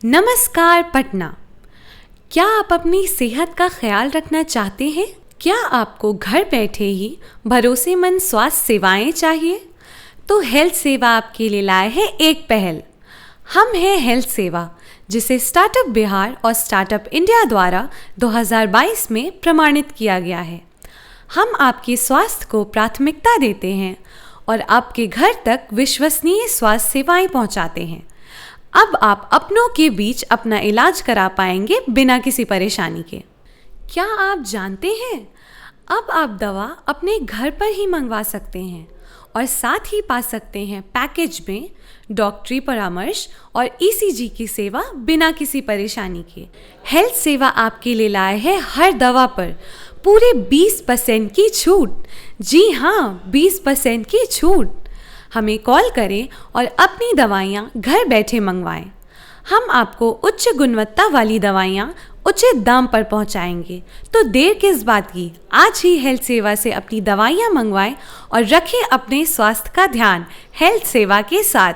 नमस्कार पटना। क्या आप अपनी सेहत का ख्याल रखना चाहते हैं? क्या आपको घर बैठे ही भरोसेमंद स्वास्थ्य सेवाएं चाहिए? तो हेल्थ सेवा आपके लिए लाए हैं एक पहल। हम हैं हेल्थ सेवा, जिसे स्टार्टअप बिहार और स्टार्टअप इंडिया द्वारा 2022 में प्रमाणित किया गया है। हम आपके स्वास्थ्य को प्राथमिकता देते हैं और आपके घर तक विश्वसनीय स्वास्थ्य सेवाएं पहुंचाते हैं। अब आप अपनों के बीच अपना इलाज करा पाएंगे बिना किसी परेशानी के। क्या आप जानते हैं, अब आप दवा अपने घर पर ही मंगवा सकते हैं और साथ ही पा सकते हैं पैकेज में डॉक्टरी परामर्श और ईसीजी की सेवा बिना किसी परेशानी के। हेल्थ सेवा आपके लिए लाए है हर दवा पर पूरे 20% की छूट। जी हाँ, 20% की छूट। हमें कॉल करें और अपनी दवाइयाँ घर बैठे मंगवाएं। हम आपको उच्च गुणवत्ता वाली दवाइयाँ उचित दाम पर पहुँचाएंगे। तो देर किस बात की, आज ही हेल्थ सेवा से अपनी दवाइयाँ मंगवाएं और रखें अपने स्वास्थ्य का ध्यान हेल्थ सेवा के साथ।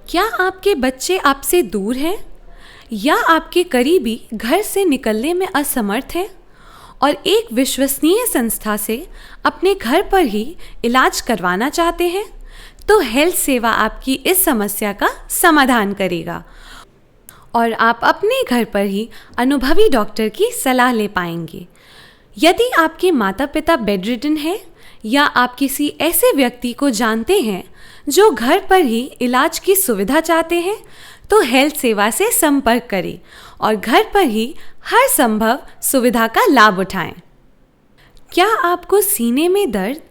क्या आपके बच्चे आपसे दूर हैं या आपके करीबी घर से निकलने में असमर्थ हैं और एक विश्वसनीय संस्था से अपने घर पर ही इलाज करवाना चाहते हैं? तो हेल्थ सेवा आपकी इस समस्या का समाधान करेगा और आप अपने घर पर ही अनुभवी डॉक्टर की सलाह ले पाएंगे। यदि आपके माता पिता बेडरिडन हैं या आप किसी ऐसे व्यक्ति को जानते हैं जो घर पर ही इलाज की सुविधा चाहते हैं, तो हेल्थ सेवा से संपर्क करें और घर पर ही हर संभव सुविधा का लाभ उठाएं। क्या आपको सीने में दर्द,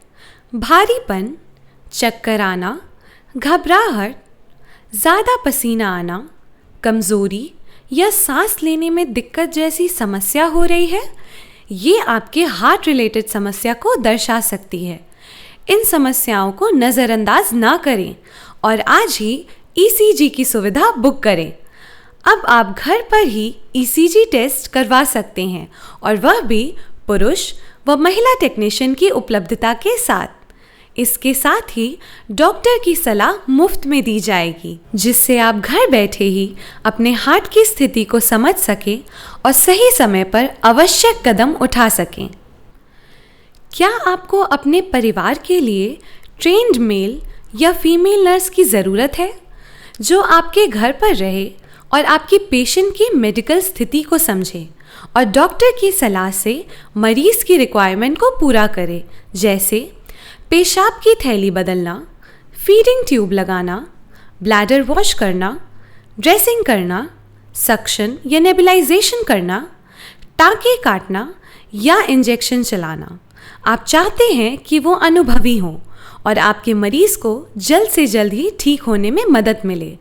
भारीपन, चक्कर आना, घबराहट, ज़्यादा पसीना आना, कमज़ोरी या सांस लेने में दिक्कत जैसी समस्या हो रही है? ये आपके हार्ट रिलेटेड समस्या को दर्शा सकती है। इन समस्याओं को नज़रअंदाज ना करें और आज ही ईसीजी की सुविधा बुक करें। अब आप घर पर ही ईसीजी टेस्ट करवा सकते हैं और वह भी पुरुष व महिला टेक्नीशियन की उपलब्धता के साथ। इसके साथ ही डॉक्टर की सलाह मुफ्त में दी जाएगी, जिससे आप घर बैठे ही अपने हार्ट की स्थिति को समझ सकें और सही समय पर आवश्यक कदम उठा सकें। क्या आपको अपने परिवार के लिए ट्रेन्ड मेल या फीमेल नर्स की ज़रूरत है जो आपके घर पर रहे और आपकी पेशेंट की मेडिकल स्थिति को समझे और डॉक्टर की सलाह से मरीज़ की रिक्वायरमेंट को पूरा करे, जैसे पेशाब की थैली बदलना, फीडिंग ट्यूब लगाना, ब्लैडर वॉश करना, ड्रेसिंग करना, सक्शन या नेबुलाइजेशन करना, टाँके काटना या इंजेक्शन चलाना। आप चाहते हैं कि वो अनुभवी हो और आपके मरीज को जल्द से जल्द ही ठीक होने में मदद मिले।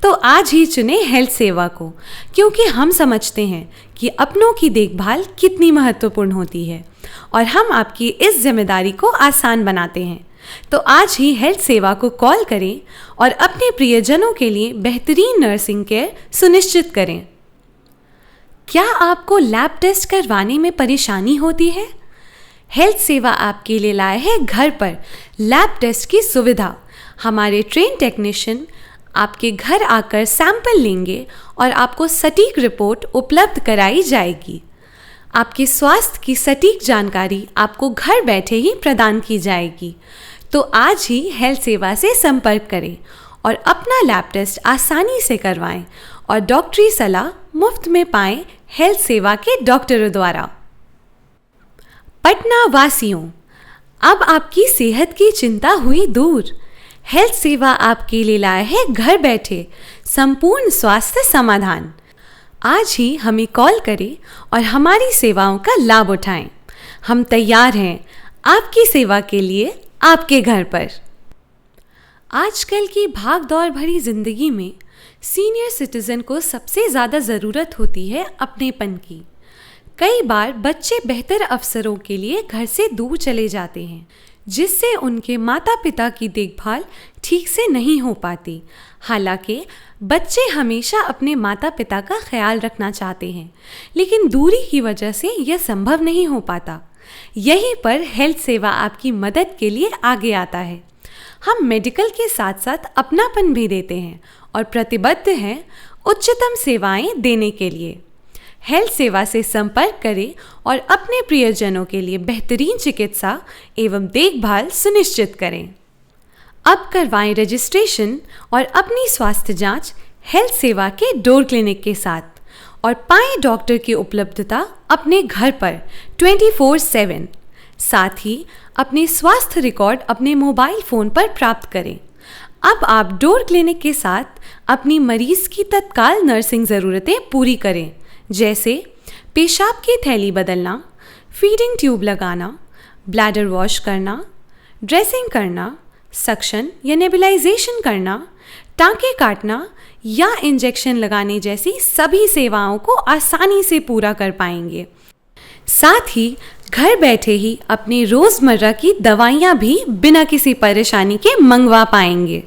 तो आज ही चुने हेल्थ सेवा को, क्योंकि हम समझते हैं कि अपनों की देखभाल कितनी महत्वपूर्ण होती है और हम आपकी इस जिम्मेदारी को आसान बनाते हैं। तो आज ही हेल्थ सेवा को कॉल करें और अपने प्रियजनों के लिए बेहतरीन नर्सिंग केयर सुनिश्चित करें। क्या आपको लैब टेस्ट करवाने में परेशानी होती है? हेल्थ सेवा आपके लिए लाए है घर पर लैब टेस्ट की सुविधा। हमारे ट्रेन टेक्नीशियन आपके घर आकर सैंपल लेंगे और आपको सटीक रिपोर्ट उपलब्ध कराई जाएगी। आपके स्वास्थ्य की सटीक जानकारी आपको घर बैठे ही प्रदान की जाएगी। तो आज ही हेल्थ सेवा से संपर्क करें और अपना लैब टेस्ट आसानी से करवाएं और डॉक्टरी सलाह मुफ्त में पाएं हेल्थ सेवा के डॉक्टरों द्वारा। पटना वासियों, अब आपकी सेहत की चिंता हुई दूर। हेल्थ सेवा आपके लिए लाया है घर बैठे संपूर्ण स्वास्थ्य समाधान। आज ही हमें कॉल करें और हमारी सेवाओं का लाभ उठाएं। हम तैयार हैं आपकी सेवा के लिए आपके घर पर। आजकल की भाग-दौड़ भरी जिंदगी में सीनियर सिटीजन को सबसे ज़्यादा ज़रूरत होती है अपनेपन की। कई बार बच्चे बेहतर अवसरों के लिए घर से दूर चले जाते हैं, जिससे उनके माता पिता की देखभाल ठीक से नहीं हो पाती। हालांकि बच्चे हमेशा अपने माता पिता का ख्याल रखना चाहते हैं, लेकिन दूरी की वजह से यह संभव नहीं हो पाता। यहीं पर हेल्थ सेवा आपकी मदद के लिए आगे आता है। हम मेडिकल के साथ साथ अपनापन भी देते हैं और प्रतिबद्ध हैं उच्चतम सेवाएं देने के लिए। हेल्थ सेवा से संपर्क करें और अपने प्रियजनों के लिए बेहतरीन चिकित्सा एवं देखभाल सुनिश्चित करें। अब करवाएं रजिस्ट्रेशन और अपनी स्वास्थ्य जांच हेल्थ सेवा के डोर क्लिनिक के साथ और पाएं डॉक्टर की उपलब्धता अपने घर पर 24/7। साथ ही अपने स्वास्थ्य रिकॉर्ड अपने मोबाइल फ़ोन पर प्राप्त करें। अब आप डोर क्लिनिक के साथ अपनी मरीज की तत्काल नर्सिंग ज़रूरतें पूरी करें, जैसे पेशाब की थैली बदलना, फीडिंग ट्यूब लगाना, ब्लैडर वॉश करना, ड्रेसिंग करना, सक्शन या नेबुलाइजेशन करना, टाँके काटना या इंजेक्शन लगाने जैसी सभी सेवाओं को आसानी से पूरा कर पाएंगे। साथ ही घर बैठे ही अपनी रोज़मर्रा की दवाइयाँ भी बिना किसी परेशानी के मंगवा पाएंगे।